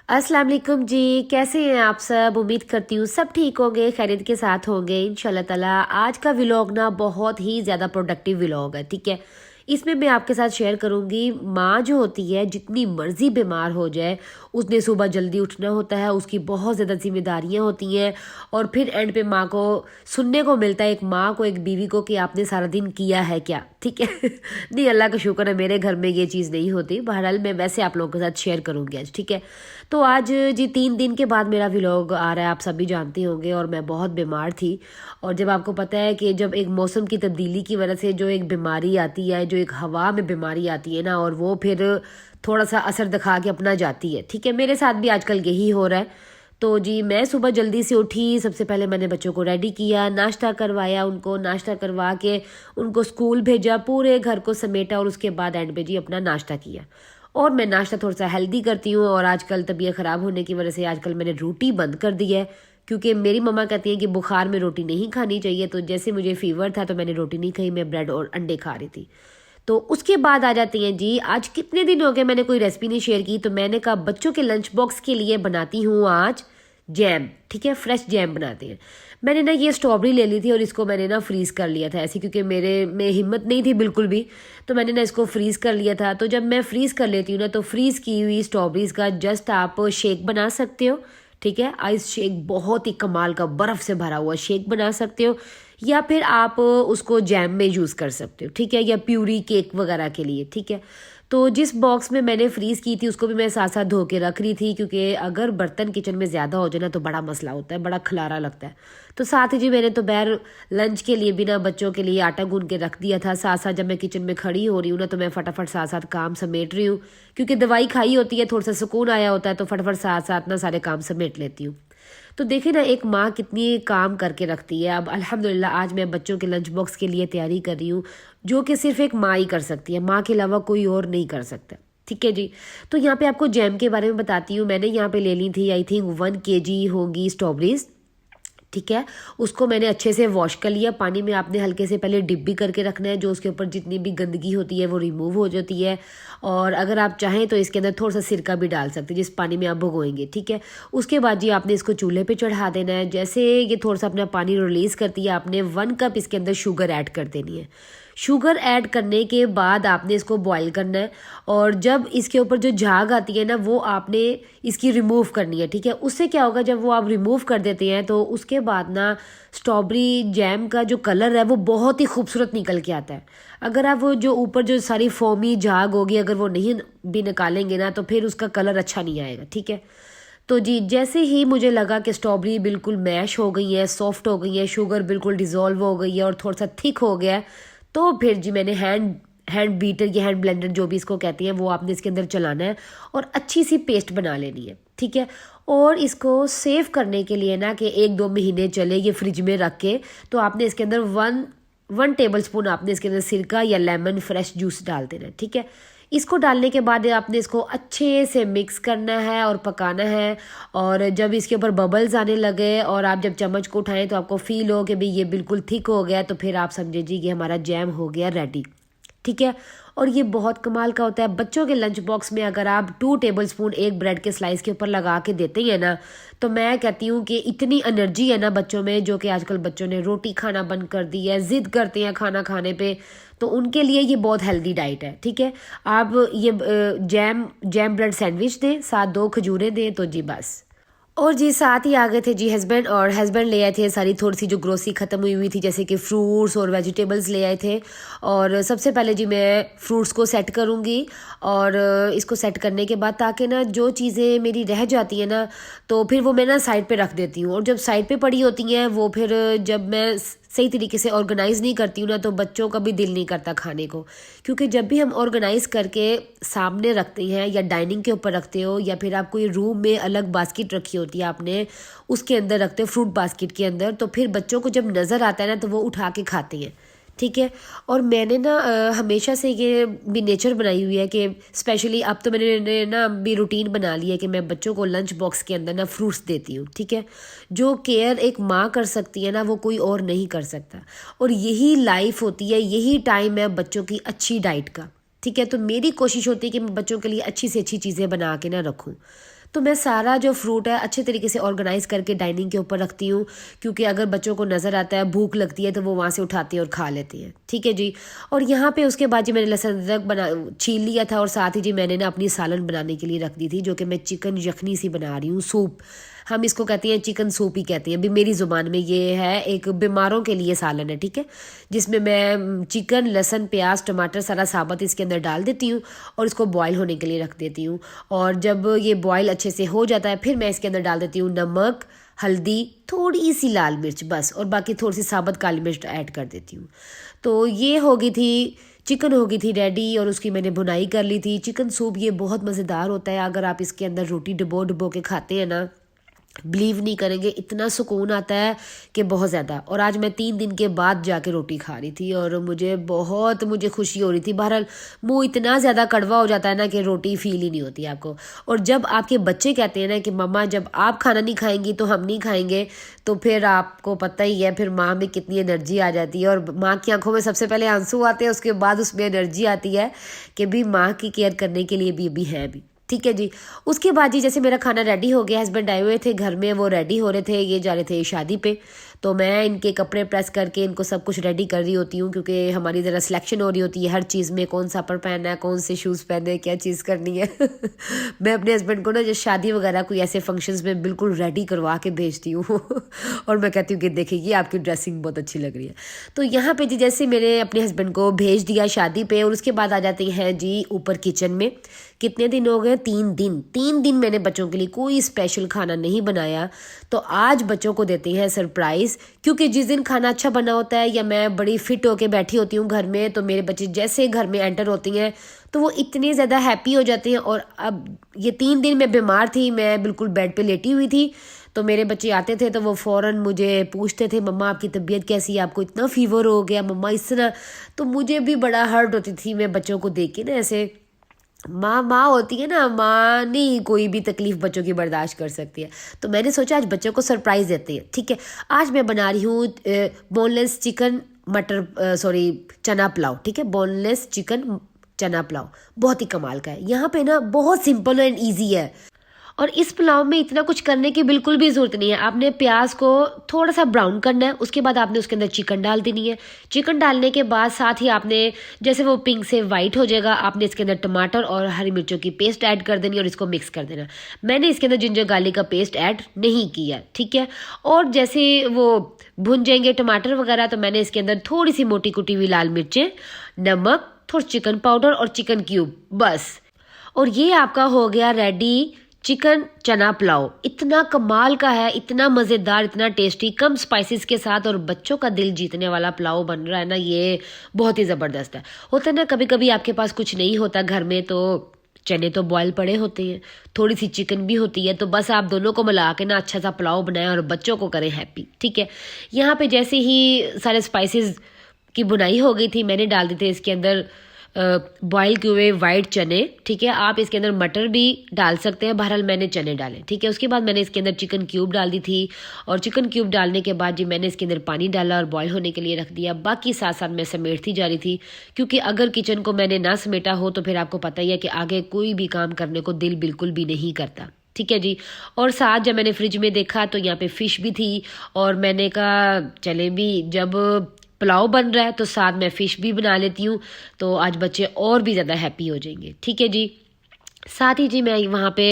अस्सलाम वालेकुम जी। कैसे हैं आप सब? उम्मीद करती हूँ सब ठीक होंगे, खैरियत के साथ होंगे इंशाल्लाह ताला। आज का व्लॉग ना बहुत ही ज़्यादा प्रोडक्टिव व्लॉग है, ठीक है। इसमें मैं आपके साथ शेयर करूँगी, माँ जो होती है जितनी मर्ज़ी बीमार हो जाए उसने सुबह जल्दी उठना होता है, उसकी बहुत ज़्यादा जिम्मेदारियाँ होती हैं और फिर एंड पे माँ को सुनने को मिलता है, एक माँ को, एक बीवी को, कि आपने सारा दिन किया है क्या, ठीक है। नहीं, अल्लाह का शुक्र है मेरे घर में ये चीज़ नहीं होती। बहरहाल मैं वैसे आप लोगों के साथ शेयर करूँगी आज, ठीक है। तो आज जी 3 दिन के बाद मेरा व्लॉग आ रहा है, आप सभी जानते होंगे, और मैं बहुत बीमार थी। और जब आपको पता है कि जब एक मौसम की तब्दीली की वजह से जो एक बीमारी आती है, जो एक हवा में बीमारी आती है ना, और वो फिर थोड़ा सा असर दिखा के अपना जाती है, ठीक है। मेरे साथ भी आजकल यही हो रहा है। तो जी मैं सुबह जल्दी से उठी, सबसे पहले मैंने बच्चों को रेडी किया, नाश्ता करवाया, उनको नाश्ता करवा के उनको स्कूल भेजा, पूरे घर को समेटा, और उसके बाद एंड पे जी अपना नाश्ता किया। और मैं नाश्ता थोड़ा सा हेल्दी करती हूँ, और आजकल तबीयत ख़राब होने की वजह से आजकल मैंने रोटी बंद कर दी है, क्योंकि मेरी मम्मा कहती है कि बुखार में रोटी नहीं खानी चाहिए। तो जैसे मुझे फीवर था तो मैंने रोटी नहीं खाई, मैं ब्रेड और अंडे खा रही थी। तो उसके बाद आ जाती हैं जी, आज कितने दिन हो गए मैंने कोई रेसिपी नहीं शेयर की, तो मैंने कहा बच्चों के लंच बॉक्स के लिए बनाती हूँ आज जैम, ठीक है। फ्रेश जैम बनाते हैं। मैंने ना ये स्ट्रॉबेरी ले ली थी और इसको मैंने ना फ्रीज़ कर लिया था ऐसे, क्योंकि मेरे में हिम्मत नहीं थी बिल्कुल भी। तो मैंने ना इसको फ्रीज़ कर लिया था। तो जब मैं फ्रीज़ कर लेती हूँ ना, तो फ्रीज़ की हुई स्ट्रॉबेरीज़ का जस्ट आप शेक बना सकते हो, ठीक है। आइस शेक, बहुत ही कमाल का बर्फ़ से भरा हुआ शेक बना सकते हो, या फिर आप उसको जैम में यूज़ कर सकते हो, ठीक है, या प्यूरी केक वगैरह के लिए, ठीक है। तो जिस बॉक्स में मैंने फ्रीज़ की थी उसको भी मैं साथ साथ धो के रख रही थी, क्योंकि अगर बर्तन किचन में ज़्यादा हो जाए ना तो बड़ा मसला होता है, बड़ा खलारा लगता है। तो साथ ही जी मैंने तो बैर लंच के लिए भी ना बच्चों के लिए आटा गूंद के रख दिया था। साथ साथ जब मैं किचन में खड़ी हो रही हूँ ना, तो मैं फटाफट साथ साथ काम समेट रही हूँ, क्योंकि दवाई खाई होती है, थोड़ा सा सुकून आया होता है, तो फटाफट साथ साथ ना सारे काम समेट लेती हूँ। तो देखिए ना, एक माँ कितनी काम करके रखती है। अब अल्हम्दुलिल्लाह आज मैं बच्चों के लंच बॉक्स के लिए तैयारी कर रही हूँ, जो कि सिर्फ एक माँ ही कर सकती है, माँ के अलावा कोई और नहीं कर सकता, ठीक है जी। तो यहाँ पे आपको जैम के बारे में बताती हूँ। मैंने यहाँ पे ले ली थी आई थिंक 1 kg होगी स्ट्रॉबेरीज, ठीक है। उसको मैंने अच्छे से वॉश कर लिया पानी में। आपने हल्के से पहले डिप भी करके रखना है, जो उसके ऊपर जितनी भी गंदगी होती है वो रिमूव हो जाती है। और अगर आप चाहें तो इसके अंदर थोड़ा सा सिरका भी डाल सकते हैं, जिस पानी में आप भिगोएंगे, ठीक है। उसके बाद जी आपने इसको चूल्हे पे चढ़ा देना है। जैसे ये थोड़ा सा अपना पानी रिलीज़ करती है, आपने 1 कप इसके अंदर शुगर ऐड कर देनी है। शुगर ऐड करने के बाद आपने इसको बॉईल करना है, और जब इसके ऊपर जो झाग आती है ना, वो आपने इसकी रिमूव करनी है, ठीक है। उससे क्या होगा, जब वो आप रिमूव कर देते हैं तो उसके बाद ना स्ट्रॉबेरी जैम का जो कलर है वो बहुत ही खूबसूरत निकल के आता है। अगर आप वो जो ऊपर जो सारी फोमी झाग होगी, अगर वो नहीं भी निकालेंगे ना, तो फिर उसका कलर अच्छा नहीं आएगा, ठीक है। तो जी जैसे ही मुझे लगा कि स्ट्रॉबेरी बिल्कुल मैश हो गई है, सॉफ्ट हो गई है, शुगर बिल्कुल डिज़ोल्व हो गई है और थोड़ा सा थिक हो गया है, तो फिर जी मैंने हैंड बीटर या हैंड ब्लेंडर जो भी इसको कहती हैं, वो आपने इसके अंदर चलाना है और अच्छी सी पेस्ट बना लेनी है, ठीक है। और इसको सेव करने के लिए ना, कि 1-2 महीने चले ये फ्रिज में रख के, तो आपने इसके अंदर वन टेबल स्पून आपने इसके अंदर सिरका या लेमन फ्रेश जूस डाल देना है, ठीक है। इसको डालने के बाद आपने इसको अच्छे से मिक्स करना है और पकाना है। और जब इसके ऊपर बबल्स आने लगे और आप जब चम्मच को उठाएं तो आपको फील हो कि भाई ये बिल्कुल थिक हो गया, तो फिर आप समझे जी कि हमारा जैम हो गया रेडी, ठीक है। और ये बहुत कमाल का होता है। बच्चों के लंच बॉक्स में अगर आप 2 टेबल स्पून एक ब्रेड के स्लाइस के ऊपर लगा के देते हैं ना, तो मैं कहती हूँ कि इतनी एनर्जी है ना बच्चों में, जो कि आजकल बच्चों ने रोटी खाना बंद कर दी है, ज़िद करते हैं खाना खाने पे, तो उनके लिए ये बहुत हेल्दी डाइट है, ठीक है। आप ये जैम ब्रेड सैंडविच दें, साथ 2 खजूरें दें, तो जी बस। और जी साथ ही आ गए थे जी हस्बैंड, और हस्बैंड ले आए थे सारी थोड़ी सी जो ग्रोसरी ख़त्म हुई थी, जैसे कि फ्रूट्स और वेजिटेबल्स ले आए थे। और सबसे पहले जी मैं फ्रूट्स को सेट करूँगी, और इसको सेट करने के बाद, ताकि ना जो चीज़ें मेरी रह जाती हैं ना, तो फिर वो मैं ना साइड पे रख देती हूँ। और जब साइड पे पड़ी होती हैं वो, फिर जब मैं सही तरीके से ऑर्गेनाइज़ नहीं करती हूँ ना, तो बच्चों का भी दिल नहीं करता खाने को। क्योंकि जब भी हम ऑर्गेनाइज़ करके सामने रखते हैं, या डाइनिंग के ऊपर रखते हो, या फिर आप कोई रूम में अलग बास्केट रखी होती है आपने, उसके अंदर रखते हो, फ्रूट बास्केट के अंदर, तो फिर बच्चों को जब नज़र आता है ना, तो वो उठा के खाते हैं, ठीक है। और मैंने ना हमेशा से ये भी नेचर बनाई हुई है कि स्पेशली अब तो मैंने ना भी रूटीन बना लिया है कि मैं बच्चों को लंच बॉक्स के अंदर ना फ्रूट्स देती हूँ, ठीक है। जो केयर एक माँ कर सकती है ना, वो कोई और नहीं कर सकता। और यही लाइफ होती है, यही टाइम है बच्चों की अच्छी डाइट का, ठीक है। तो मेरी कोशिश होती है कि मैं बच्चों के लिए अच्छी से अच्छी चीज़ें बना के ना रखूँ। तो मैं सारा जो फ्रूट है अच्छे तरीके से ऑर्गेनाइज करके डाइनिंग के ऊपर रखती हूँ, क्योंकि अगर बच्चों को नज़र आता है, भूख लगती है, तो वो वहाँ से उठाते हैं और खा लेते हैं। ठीक है जी। और यहाँ पे उसके बाद जी मैंने लहसुन अदरक बना छील लिया था, और साथ ही जी मैंने ना अपनी सालन बनाने के लिए रख दी थी, जो कि मैं चिकन यखनी सी बना रही हूँ, सूप। हम इसको कहते हैं चिकन सूप ही कहते हैं, अभी मेरी ज़ुबान में ये है एक बीमारों के लिए सालन है। ठीक है, जिसमें मैं चिकन, लहसुन, प्याज, टमाटर सारा साबुत इसके अंदर डाल देती हूँ और इसको बॉईल होने के लिए रख देती हूँ। और जब ये बॉईल अच्छे से हो जाता है, फिर मैं इसके अंदर डाल देती हूँ नमक, हल्दी, थोड़ी सी लाल मिर्च बस, और बाकी थोड़ी सी साबुत काली मिर्च ऐड कर देती हूँ। तो ये हो गई थी, चिकन हो गई थी रेडी, और उसकी मैंने भुनाई कर ली थी। चिकन सूप ये बहुत मज़ेदार होता है, अगर आप इसके अंदर रोटी डुबो डुबो के खाते हैं ना, बिलीव नहीं करेंगे, इतना सुकून आता है कि बहुत ज़्यादा। और आज मैं 3 दिन के बाद जाके रोटी खा रही थी, और मुझे खुशी हो रही थी। बहरहाल मुंह इतना ज़्यादा कड़वा हो जाता है ना कि रोटी फील ही नहीं होती आपको। और जब आपके बच्चे कहते हैं ना कि मम्मा जब आप खाना नहीं खाएंगी तो हम नहीं खाएंगे, तो फिर आपको पता ही है फिर माँ में कितनी एनर्जी आ जाती है। और माँ की आंखों में सबसे पहले आंसू आते हैं, उसके बाद उसमें एनर्जी आती है कि भी माँ की केयर करने के लिए भी है भी। ठीक है जी। उसके बाद जी जैसे मेरा खाना रेडी हो गया, हस्बैंड आए हुए थे घर में, वो रेडी हो रहे थे, ये जा रहे थे शादी पे, तो मैं इनके कपड़े प्रेस करके इनको सब कुछ रेडी कर रही होती हूँ, क्योंकि हमारी ज़रा सिलेक्शन हो रही होती है हर चीज़ में, कौन सा पर पहनना है, कौन से शूज़ पहनने हैं, क्या चीज़ करनी है। मैं अपने हस्बैंड को ना जब शादी वगैरह कोई ऐसे फंक्शंस में बिल्कुल रेडी करवा के भेजती हूँ। और मैं कहती हूँ कि देखिए आपकी ड्रेसिंग बहुत अच्छी लग रही है। तो यहाँ पे जी जैसे मैंने अपने हस्बैंड को भेज दिया शादी पे, और उसके बाद आ जाते हैं जी ऊपर किचन में। कितने दिन हो गए? 3 दिन मैंने बच्चों के लिए कोई स्पेशल खाना नहीं बनाया। तो आज बच्चों को देते हैं सरप्राइज़, क्योंकि जिस दिन खाना अच्छा बना होता है या मैं बड़ी फिट होके बैठी होती हूँ घर में, तो मेरे बच्चे जैसे घर में एंटर होती हैं तो वो इतने ज़्यादा हैप्पी हो जाते हैं। और अब ये 3 दिन मैं बीमार थी, मैं बिल्कुल बेड पे लेटी हुई थी, तो मेरे बच्चे आते थे तो वो फ़ौरन मुझे पूछते थे, मम्मा आपकी तबीयत कैसी है, आपको इतना फ़ीवर हो गया मम्मा, इस तरह। तो मुझे भी बड़ा हर्ट होती थी, मैं बच्चों को देख के ना, ऐसे माँ होती है ना, माँ नहीं कोई भी तकलीफ बच्चों की बर्दाश्त कर सकती है। तो मैंने सोचा आज बच्चों को सरप्राइज़ देते हैं। ठीक है, आज मैं बना रही हूँ बोनलेस चिकन चना पुलाव। ठीक है, बोनलेस चिकन चना पुलाव बहुत ही कमाल का है। यहाँ पे ना बहुत सिंपल एंड ईजी है, और इस पुलाव में इतना कुछ करने की बिल्कुल भी ज़रूरत नहीं है। आपने प्याज को थोड़ा सा ब्राउन करना है, उसके बाद आपने उसके अंदर चिकन डाल देनी है। चिकन डालने के बाद साथ ही आपने जैसे वो पिंक से वाइट हो जाएगा, आपने इसके अंदर टमाटर और हरी मिर्चों की पेस्ट ऐड कर देनी है और इसको मिक्स कर देना। मैंने इसके अंदर जिंजर गार्लिक का पेस्ट ऐड नहीं किया। ठीक है, और जैसे वो भुन जाएंगे टमाटर वगैरह, तो मैंने इसके अंदर थोड़ी सी मोटी कुटी हुई लाल मिर्चें, नमक, थोड़ा चिकन पाउडर और चिकन क्यूब, बस। और ये आपका हो गया रेडी चिकन चना पुलाव। इतना कमाल का है, इतना मज़ेदार, इतना टेस्टी, कम स्पाइसेस के साथ, और बच्चों का दिल जीतने वाला पुलाव बन रहा है ना, ये बहुत ही ज़बरदस्त है। होता है ना कभी कभी आपके पास कुछ नहीं होता घर में, तो चने तो बॉयल पड़े होते हैं, थोड़ी सी चिकन भी होती है, तो बस आप दोनों को मिला के ना अच्छा सा पुलाव बनाएं और बच्चों को करें हैप्पी। ठीक है, यहाँ पे जैसे ही सारे स्पाइसेस की बुनाई हो गई थी, मैंने डाल दी थी इसके अंदर बॉयल किए हुए वाइट चने। ठीक है, आप इसके अंदर मटर भी डाल सकते हैं, बहरहाल मैंने चने डाले। ठीक है, उसके बाद मैंने इसके अंदर चिकन क्यूब डाल दी थी, और चिकन क्यूब डालने के बाद जी मैंने इसके अंदर पानी डाला और बॉयल होने के लिए रख दिया। बाकी साथ साथ मैं समेटती जा रही थी, क्योंकि अगर किचन को मैंने ना समेटा हो तो फिर आपको पता ही है कि आगे कोई भी काम करने को दिल बिल्कुल भी नहीं करता। ठीक है जी। और साथ जब मैंने फ्रिज में देखा तो यहाँ पे फ़िश भी थी, और मैंने कहा चले भी जब पुलाव बन रहा है तो साथ में फ़िश भी बना लेती हूँ, तो आज बच्चे और भी ज़्यादा हैप्पी हो जाएंगे। ठीक है जी। साथ ही जी मैं वहाँ पे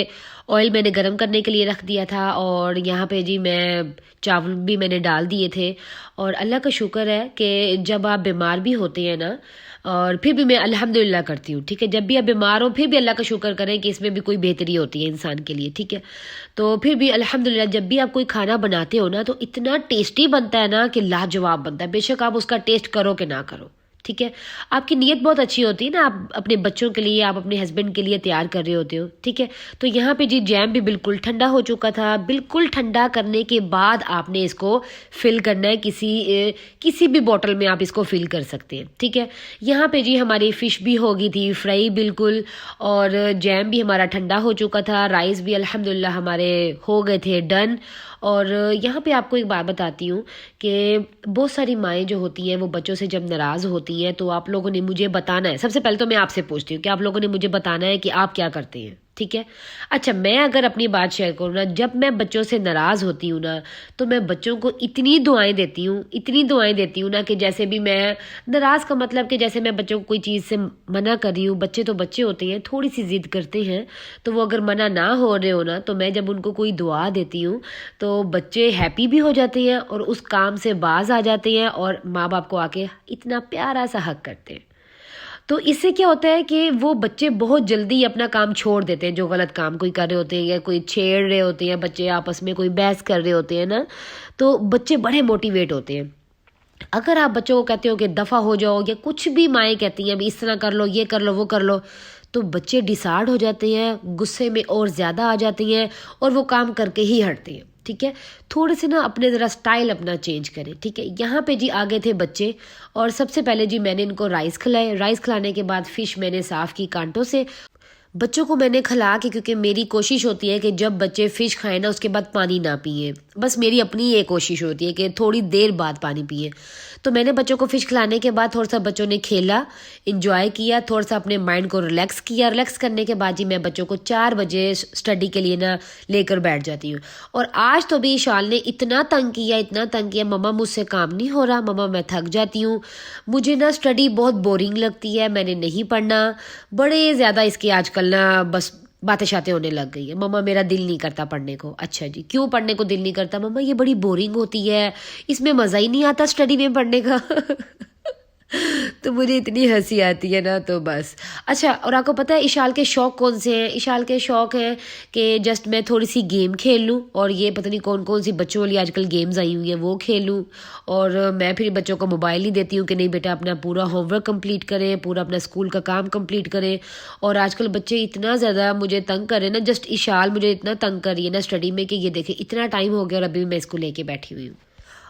ऑयल मैंने गरम करने के लिए रख दिया था, और यहाँ पे जी मैं चावल भी मैंने डाल दिए थे। और अल्लाह का शुक्र है कि जब आप बीमार भी होते हैं ना, और फिर भी मैं अल्हम्दुलिल्लाह करती हूँ। ठीक है, जब भी आप बीमार हो फिर भी अल्लाह का शुक्र करें कि इसमें भी कोई बेहतरी होती है इंसान के लिए। ठीक है, तो फिर भी अल्हम्दुलिल्लाह जब भी आप कोई खाना बनाते हो ना, तो इतना टेस्टी बनता है ना कि लाजवाब बनता है, बेशक आप उसका टेस्ट करो कि ना करो। ठीक है, आपकी नीयत बहुत अच्छी होती है ना, आप अपने बच्चों के लिए, आप अपने हस्बैंड के लिए तैयार कर रहे होते हो। ठीक है, तो यहाँ पे जी जैम भी बिल्कुल ठंडा हो चुका था। बिल्कुल ठंडा करने के बाद आपने इसको फिल करना है, किसी भी बॉटल में आप इसको फिल कर सकते हैं। ठीक है, यहाँ पे जी हमारी फ़िश भी हो गई थी फ्राई बिल्कुल, और जैम भी हमारा ठंडा हो चुका था। राइस भी अल्हम्दुलिल्लाह हमारे हो गए थे डन। और यहाँ पे आपको एक बात बताती हूँ कि बहुत सारी माएँ जो होती हैं वो बच्चों से जब नाराज़ होती हैं, तो आप लोगों ने मुझे बताना है, सबसे पहले तो मैं आपसे पूछती हूँ कि आप लोगों ने मुझे बताना है कि आप क्या करते हैं। ठीक है। अच्छा, मैं अगर अपनी बात शेयर करूँ ना, जब मैं बच्चों से नाराज़ होती हूँ ना, तो मैं बच्चों को इतनी दुआएं देती हूँ ना, कि जैसे भी मैं नाराज़ का मतलब कि जैसे मैं बच्चों को कोई चीज़ से मना कर रही हूँ, बच्चे तो बच्चे होते हैं, थोड़ी सी जिद करते हैं, तो वो अगर मना ना हो रहे हो ना, तो मैं जब उनको कोई दुआ देती हूँ तो बच्चे हैप्पी भी हो जाते हैं और उस काम से बाज आ जाते हैं और माँ बाप को आके इतना प्यारा सा हक करते हैं। तो इससे क्या होता है कि वो बच्चे बहुत जल्दी अपना काम छोड़ देते हैं, जो गलत काम कोई कर रहे होते हैं या कोई छेड़ रहे होते हैं, बच्चे आपस में कोई बहस कर रहे होते हैं ना, तो बच्चे बड़े मोटिवेट होते हैं। अगर आप बच्चों को कहते हो कि दफ़ा हो जाओ, या कुछ भी माएँ कहती हैं अभी इस तरह कर लो, ये कर लो, वो कर लो, तो बच्चे डिसार्ड हो जाते हैं, गुस्से में और ज़्यादा आ जाते हैं और वो काम करके ही हटते हैं। ठीक है, थोड़े से ना अपने ज़रा स्टाइल अपना चेंज करें। ठीक है, यहाँ पे जी आगे थे बच्चे, और सबसे पहले जी मैंने इनको राइस खिलाए। राइस खिलाने के बाद फ़िश मैंने साफ़ की कांटों से। बच्चों को मैंने खिला के, क्योंकि मेरी कोशिश होती है कि जब बच्चे फ़िश खाएं ना, उसके बाद पानी ना पिए। बस मेरी अपनी ये कोशिश होती है कि थोड़ी देर बाद पानी पिए। तो मैंने बच्चों को फ़िश खिलाने के बाद थोड़ा सा बच्चों ने खेला, इंजॉय किया, थोड़ा सा अपने माइंड को रिलैक्स किया। रिलैक्स करने के बाद जी मैं बच्चों को 4 बजे स्टडी के लिए ना लेकर बैठ जाती हूँ। और आज तो भी शाल ने इतना तंग किया, मम्मा मुझसे काम नहीं हो रहा, मम्मा मैं थक जाती हूँ, मुझे ना स्टडी बहुत बोरिंग लगती है, मैंने नहीं पढ़ना। बड़े ज़्यादा इसके आजकल ना बस बातें शातें होने लग गई है। मम्मा मेरा दिल नहीं करता पढ़ने को। अच्छा जी, क्यों पढ़ने को दिल नहीं करता मम्मा? ये बड़ी बोरिंग होती है, इसमें मज़ा ही नहीं आता स्टडी में पढ़ने का। तो मुझे इतनी हंसी आती है ना, तो बस। अच्छा, और आपको पता है इशाल के शौक़ कौन से हैं? इशाल के शौक़ हैं कि जस्ट मैं थोड़ी सी गेम खेल लूँ, और ये पता नहीं कौन कौन सी बच्चों वाली आजकल गेम्स आई हुई हैं, वो खेल लूँ। और मैं फिर बच्चों को मोबाइल नहीं देती हूँ कि नहीं बेटा अपना पूरा होमवर्क कंप्लीट करें, पूरा अपना स्कूल का काम कंप्लीट करें। और आजकल बच्चे इतना ज़्यादा मुझे तंग कर रहे हैं ना, जस्ट इशाल मुझे इतना तंग कर रही है ना स्टडी में, कि ये देखे इतना टाइम हो गया और अभी मैं इसको लेके बैठी हुई हूँ।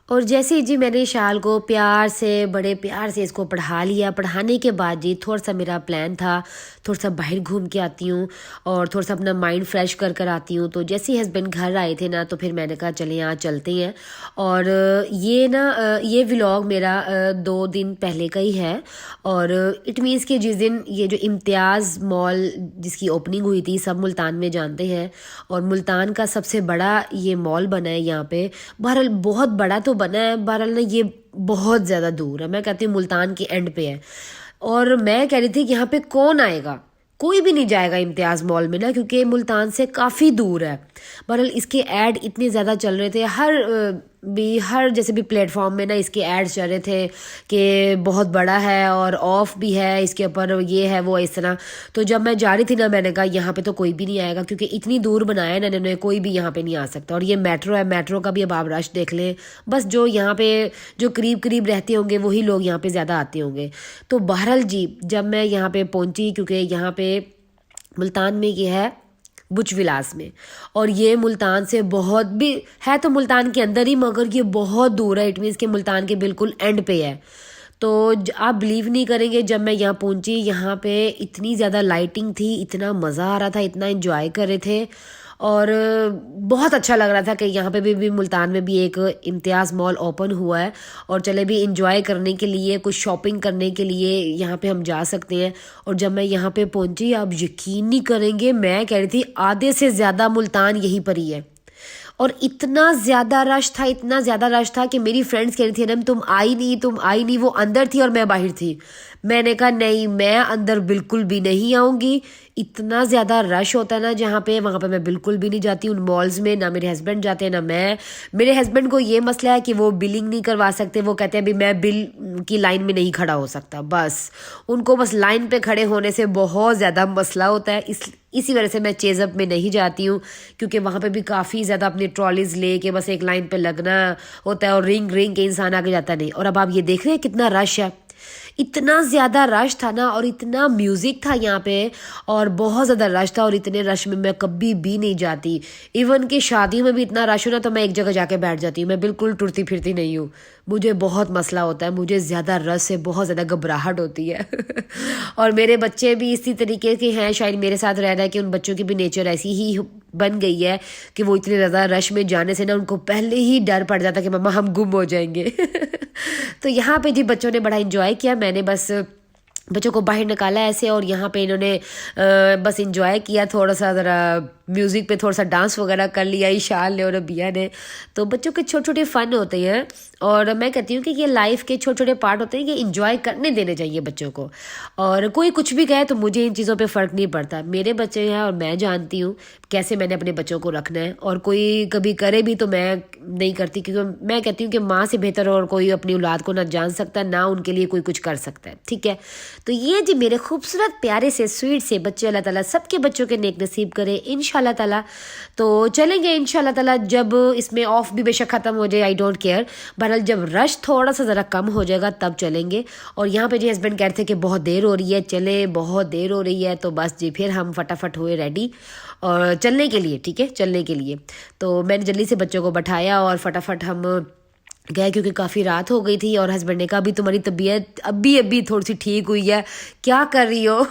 और जैसे ही जी मैंने शाल को बड़े प्यार से इसको पढ़ा लिया। पढ़ाने के बाद जी थोड़ा सा मेरा प्लान था, थोड़ा सा बाहर घूम के आती हूँ और थोड़ा सा अपना माइंड फ्रेश कर कर आती हूँ। तो जैसे ही हस्बैंड घर आए थे ना, तो फिर मैंने कहा चले यहाँ चलते हैं। और ये व्लॉग मेरा 2 दिन पहले का ही है। और इट मीन्स कि जिस दिन ये जो इम्तियाज़ मॉल जिसकी ओपनिंग हुई थी, सब मुल्तान में जानते हैं, और मुल्तान का सबसे बड़ा ये मॉल बना है यहाँ पे। बहरहाल बहुत बड़ा तो बना है, बहरहाल ना ये बहुत ज़्यादा दूर है, मैं कहती हूँ मुल्तान के एंड पे है। और मैं कह रही थी कि यहाँ पे कौन आएगा, कोई भी नहीं जाएगा इम्तियाज़ मॉल में ना, क्योंकि मुल्तान से काफ़ी दूर है। बहरहाल इसके ऐड इतने ज़्यादा चल रहे थे, हर जैसे भी प्लेटफॉर्म में ना इसके एड्स चल रहे थे कि बहुत बड़ा है और ऑफ भी है इसके ऊपर, ये है वो इस तरह। तो जब मैं जा रही थी ना, मैंने कहा यहाँ पे तो कोई भी नहीं आएगा, क्योंकि इतनी दूर बनाया है ना इन्होंने, कोई भी यहाँ पे नहीं आ सकता। और ये मेट्रो है, मेट्रो का भी अब आप रश देख लें, बस जो यहाँ पे जो करीब करीब रहते होंगे वही लोग यहाँ पे ज़्यादा आते होंगे। तो बहरहाल जी जब मैं यहाँ पे पहुँची, क्योंकि यहाँ पे मुल्तान में ये है बुच विलास में, और ये मुल्तान से बहुत भी है, तो मुल्तान के अंदर ही, मगर ये बहुत दूर है। इट मीन्स कि मुल्तान के बिल्कुल एंड पे है। तो आप बिलीव नहीं करेंगे, जब मैं यहाँ पहुँची, यहाँ पे इतनी ज़्यादा लाइटिंग थी, इतना मज़ा आ रहा था, इतना एंजॉय कर रहे थे, और बहुत अच्छा लग रहा था कि यहाँ पे भी मुल्तान में भी एक इम्तियाज़ मॉल ओपन हुआ है, और चले भी इंजॉय करने के लिए, कुछ शॉपिंग करने के लिए यहाँ पे हम जा सकते हैं। और जब मैं यहाँ पे पहुँची, आप यकीन नहीं करेंगे, मैं कह रही थी आधे से ज़्यादा मुल्तान यहीं पर ही है। और इतना ज़्यादा रश था कि मेरी फ्रेंड्स कह रही थी ना तुम आई नहीं। वो अंदर थी और मैं बाहर थी। मैंने कहा नहीं, मैं अंदर बिल्कुल भी नहीं आऊँगी, इतना ज़्यादा रश होता है ना जहाँ पे, वहाँ पे मैं बिल्कुल भी नहीं जाती उन मॉल्स में। ना मेरे हस्बैंड जाते हैं ना मैं। मेरे हस्बैंड को ये मसला है कि वो बिलिंग नहीं करवा सकते, वो कहते हैं अभी मैं बिल की लाइन में नहीं खड़ा हो सकता। बस उनको बस लाइन पे खड़े होने से बहुत ज़्यादा मसला होता है, इसी वजह से मैं चेज़अप में नहीं जाती हूँ, क्योंकि वहाँ पे भी काफ़ी ज़्यादा अपनी ट्रॉलीज ले के बस एक लाइन पे लगना होता है, और रिंग के इंसान आगे जाता नहीं। और अब आप ये देख रहे हैं कितना रश है, इतना ज़्यादा रश था ना, और इतना म्यूज़िक था यहाँ पे, और बहुत ज़्यादा रश था। और इतने रश में मैं कभी भी नहीं जाती। इवन कि शादियों में भी इतना रश हो ना, तो मैं एक जगह जाके बैठ जाती हूँ, मैं बिल्कुल टुरती फिरती नहीं हूँ। मुझे बहुत मसला होता है, मुझे ज़्यादा रश से बहुत ज़्यादा घबराहट होती है। और मेरे बच्चे भी इसी तरीके के हैं, शायद मेरे साथ रह रहा है कि उन बच्चों की भी नेचर ऐसी ही बन गई है कि वो इतने ज़्यादा रश में जाने से ना उनको पहले ही डर पड़ जाता कि मम्मा हम गुम हो जाएंगे। तो यहाँ पे जी बच्चों ने बड़ा इंजॉय किया। मैंने बस बच्चों को बाहर निकाला ऐसे, और यहाँ पे इन्होंने बस इंजॉय किया, थोड़ा सा ज़रा म्यूज़िक पे थोड़ा सा डांस वगैरह कर लिया ईशान ने और बिया ने। तो बच्चों के छोटे छोटे फ़न होते हैं, और मैं कहती हूँ कि ये लाइफ के छोटे छोटे पार्ट होते हैं, ये इंजॉय करने देने चाहिए बच्चों को। और कोई कुछ भी कहे तो मुझे इन चीज़ों पे फ़र्क नहीं पड़ता, मेरे बच्चे हैं और मैं जानती हूँ कैसे मैंने अपने बच्चों को रखना है। और कोई कभी करे भी तो मैं नहीं करती, क्योंकि मैं कहती हूँ कि माँ से बेहतर और कोई अपनी औलाद को ना जान सकता, ना उनके लिए कोई कुछ कर सकता है, ठीक है। तो ये जी मेरे खूबसूरत प्यारे से स्वीट से बच्चे, अल्लाह ताला सबके बच्चों के नेक नसीब करे इंशाल्लाह ताला। तो चलेंगे इंशाल्लाह ताला, जब इसमें ऑफ भी बेशक ख़त्म हो जाए, आई डोंट केयर, बहरहाल जब रश थोड़ा सा ज़रा कम हो जाएगा तब चलेंगे। और यहाँ पे जी हस्बैंड कह रहे थे कि बहुत देर हो रही है, चले बहुत देर हो रही है, तो बस जी फिर हम फटाफट हुए रेडी और चलने के लिए, ठीक है, चलने के लिए। तो मैंने जल्दी से बच्चों को बैठाया और फटाफट हम गए, क्योंकि काफ़ी रात हो गई थी। और हस्बैंड ने कहा अभी तुम्हारी तबीयत अभी अभी थोड़ी सी ठीक हुई है, क्या कर रही हो?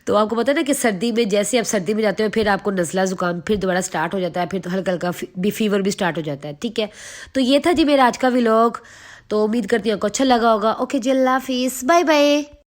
तो आपको पता है ना कि सर्दी में, जैसे आप सर्दी में जाते हो फिर आपको नज़ला ज़ुकाम फिर दोबारा स्टार्ट हो जाता है, फिर तो हल्का हल्का भी फीवर भी स्टार्ट हो जाता है, ठीक है। तो ये था जी मेरा आज का व्लॉग, तो उम्मीद करती हूँ आपको अच्छा लगा होगा। ओके जी, अल्लाह हाफिज़, बाय बाय।